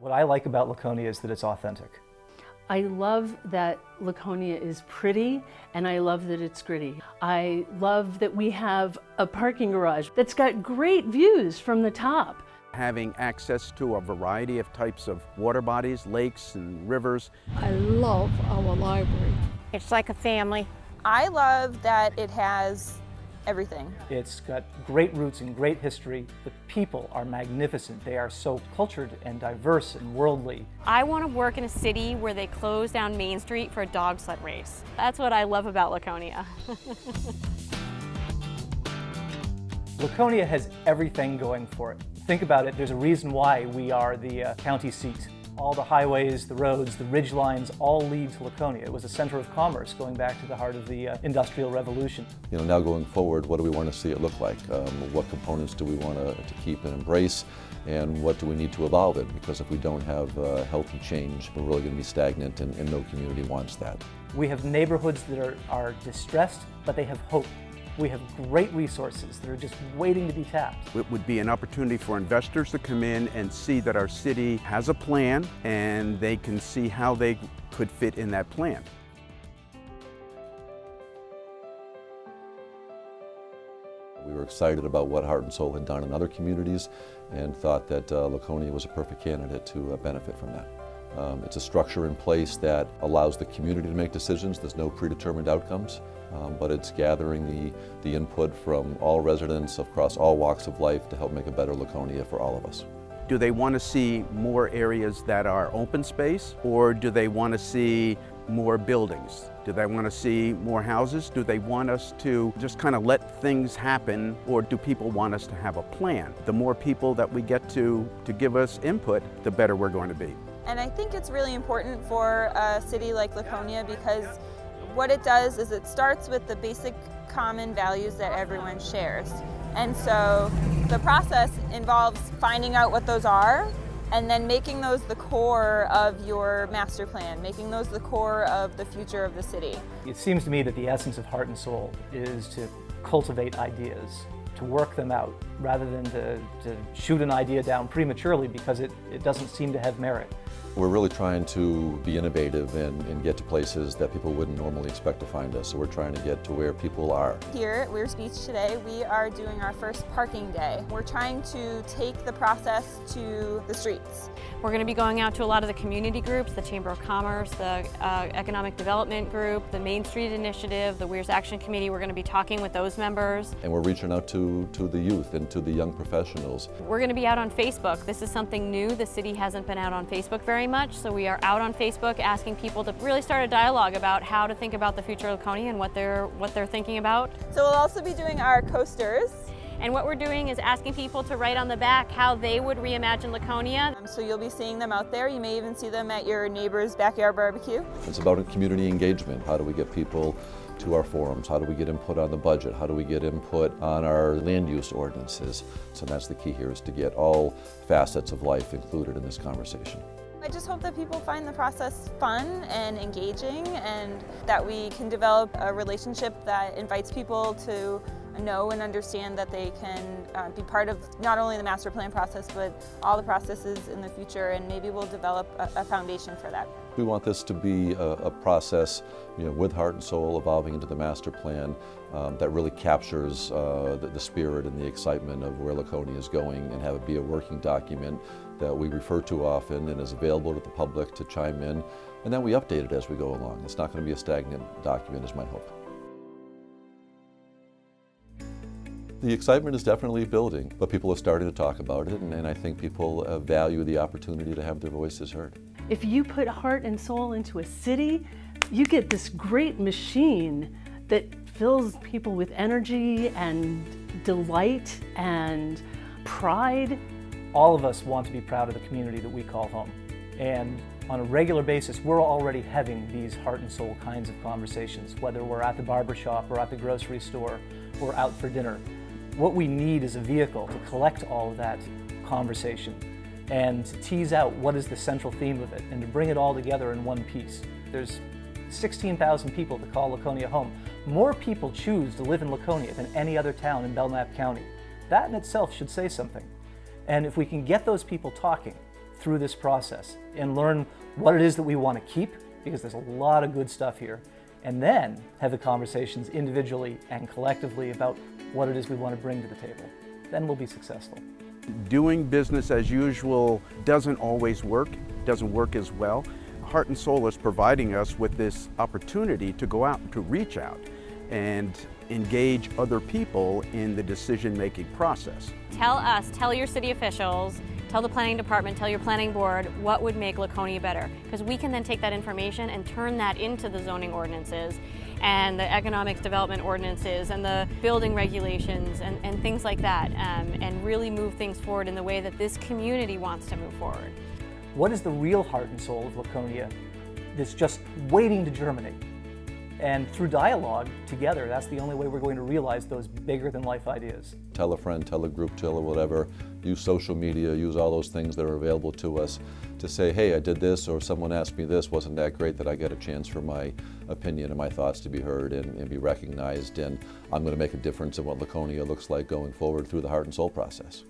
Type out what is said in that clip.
What I like about Laconia is that it's authentic. I love that Laconia is pretty, and I love that it's gritty. I love that we have a parking garage that's got great views from the top. Having access to a variety of types of water bodies, lakes and rivers. I love our library. It's like a family. I love that it has everything. It's got great roots and great history. The people are magnificent. They are so cultured and diverse and worldly. I want to work in a city where they close down Main Street for a dog sled race. That's what I love about Laconia. Laconia has everything going for it. Think about it, there's a reason why we are the county seat. All the highways, the roads, the ridge lines all lead to Laconia. It was a center of commerce going back to the heart of the Industrial Revolution. Now going forward, what do we want to see it look like? What components do we want to keep and embrace? And what do we need to evolve it? Because if we don't have healthy change, we're really going to be stagnant, and no community wants that. We have neighborhoods that are distressed, but they have hope. We have great resources that are just waiting to be tapped. It would be an opportunity for investors to come in and see that our city has a plan, and they can see how they could fit in that plan. We were excited about what Heart and Soul had done in other communities and thought that Laconia was a perfect candidate to benefit from that. It's a structure in place that allows the community to make decisions. There's no predetermined outcomes, but it's gathering the input from all residents across all walks of life to help make a better Laconia for all of us. Do they want to see more areas that are open space, or do they want to see more buildings? Do they want to see more houses? Do they want us to just kind of let things happen, or do people want us to have a plan? The more people that we get to give us input, the better we're going to be. And I think it's really important for a city like Laconia because what it does is it starts with the basic common values that everyone shares. And so the process involves finding out what those are and then making those the core of your master plan, making those the core of the future of the city. It seems to me that the essence of Heart and Soul is to cultivate ideas, to work them out, rather than to shoot an idea down prematurely because it doesn't seem to have merit. We're really trying to be innovative and get to places that people wouldn't normally expect to find us. So we're trying to get to where people are. Here at Weir Speech today, we are doing our first parking day. We're trying to take the process to the streets. We're going to be going out to a lot of the community groups, the Chamber of Commerce, the Economic Development Group, the Main Street Initiative, the Weirs Action Committee. We're going to be talking with those members. And we're reaching out to the youth and to the young professionals. We're going to be out on Facebook. This is something new. The city hasn't been out on Facebook very much, so we are out on Facebook asking people to really start a dialogue about how to think about the future of Laconia and what they're thinking about. So we'll also be doing our coasters. And what we're doing is asking people to write on the back how they would reimagine Laconia. So you'll be seeing them out there. You may even see them at your neighbor's backyard barbecue. It's about community engagement. How do we get people to our forums? How do we get input on the budget? How do we get input on our land use ordinances? So that's the key here, is to get all facets of life included in this conversation. I just hope that people find the process fun and engaging, and that we can develop a relationship that invites people to know and understand that they can be part of not only the master plan process, but all the processes in the future, and maybe we'll develop a foundation for that. We want this to be a process, with Heart and Soul evolving into the master plan that really captures the spirit and the excitement of where Laconia is going, and have it be a working document that we refer to often and is available to the public to chime in, and then we update it as we go along. It's not going to be a stagnant document, is my hope. The excitement is definitely building, but people are starting to talk about it, and I think people value the opportunity to have their voices heard. If you put heart and soul into a city, you get this great machine that fills people with energy and delight and pride. All of us want to be proud of the community that we call home. And on a regular basis, we're already having these heart and soul kinds of conversations, whether we're at the barber shop or at the grocery store or out for dinner. What we need is a vehicle to collect all of that conversation and to tease out what is the central theme of it and to bring it all together in one piece. There's 16,000 people that call Laconia home. More people choose to live in Laconia than any other town in Belknap County. That in itself should say something. And if we can get those people talking, through this process and learn what it is that we want to keep, because there's a lot of good stuff here, and then have the conversations individually and collectively about what it is we want to bring to the table. Then we'll be successful. Doing business as usual doesn't always work, doesn't work as well. Heart and Soul is providing us with this opportunity to go out, to reach out and engage other people in the decision-making process. Tell your city officials, tell the planning department, tell your planning board what would make Laconia better, because we can then take that information and turn that into the zoning ordinances and the economic development ordinances and the building regulations and things like that, and really move things forward in the way that this community wants to move forward. What is the real heart and soul of Laconia that's just waiting to germinate? And through dialogue together, that's the only way we're going to realize those bigger than life ideas. Tell a friend, tell a group, tell whatever, use social media, use all those things that are available to us to say, hey, I did this, or someone asked me this, wasn't that great that I get a chance for my opinion and my thoughts to be heard and be recognized, and I'm going to make a difference in what Laconia looks like going forward through the Heart and Soul process.